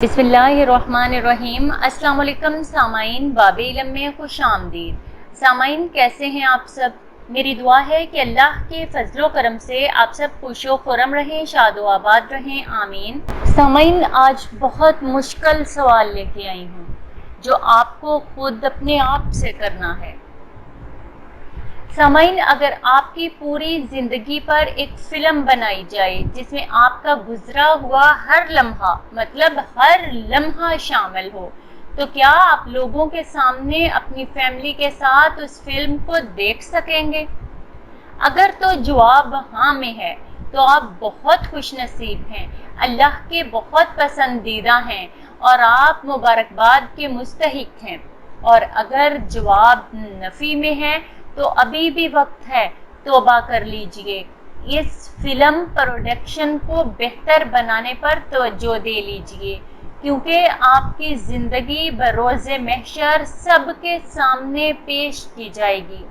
बिस्मिल्लाहिर्रहमानिर्रहीम। अस्सलाम वालेकुम सामाइन, बाब इल्म में खुश आमदीद। सामाइन, कैसे हैं आप सब? मेरी दुआ है कि अल्लाह के फजलो करम से आप सब खुशो खुरम रहें, शादो आबाद रहें, आमीन। सामाइन, आज बहुत मुश्किल सवाल लेके आई हूँ जो आपको खुद अपने आप से करना है। सामाइन, अगर आपकी पूरी ज़िंदगी पर एक फ़िल्म बनाई जाए जिसमें आपका गुज़रा हुआ हर लम्हा, मतलब हर लम्हा शामिल हो, तो क्या आप लोगों के सामने अपनी फैमिली के साथ उस फिल्म को देख सकेंगे? अगर तो जवाब हाँ में है तो आप बहुत खुशनसीब हैं, अल्लाह के बहुत पसंदीदा हैं और आप मुबारकबाद के मुस्तहिक हैं। और अगर जवाब नफ़ी में है तो अभी भी वक्त है, तौबा कर लीजिए। इस फिल्म प्रोडक्शन को बेहतर बनाने पर तवज्जो दे लीजिए, क्योंकि आपकी ज़िंदगी बरोज़े महशर सबके सामने पेश की जाएगी,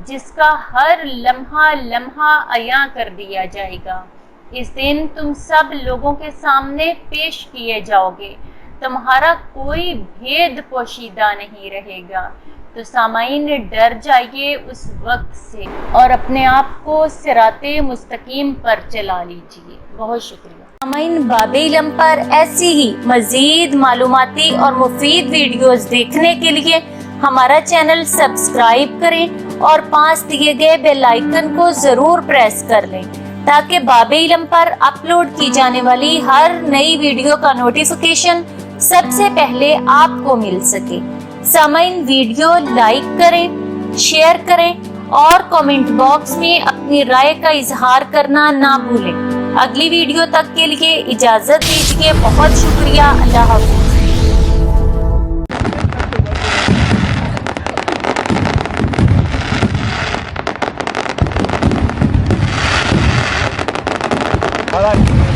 जिसका हर लम्हा लम्हा अयां कर दिया जाएगा। इस दिन तुम सब लोगों के सामने पेश किए जाओगे, तुम्हारा कोई भेद पोशीदा नहीं रहेगा। तो सामाइन, डर जाइए उस वक्त से और अपने आप को सिराते मुस्तकीम पर चला लीजिए। बहुत शुक्रिया। सामाइन, बाब इल्म पर ऐसी ही मज़ीद मालूमाती और मुफीद वीडियोस देखने के लिए हमारा चैनल सब्सक्राइब करें और पास दिए गए बेल आइकन को ज़रूर प्रेस कर लें, ताकि बाब इल्म पर अपलोड की जाने वाली हर नई वीडियो का नोटिफिकेशन सबसे पहले आपको मिल सके। सामाइन, वीडियो लाइक करें, शेयर करें और कमेंट बॉक्स में अपनी राय का इजहार करना ना भूलें। अगली वीडियो तक के लिए इजाज़त दीजिए। बहुत शुक्रिया। अल्लाह हाफ़िज़। All right.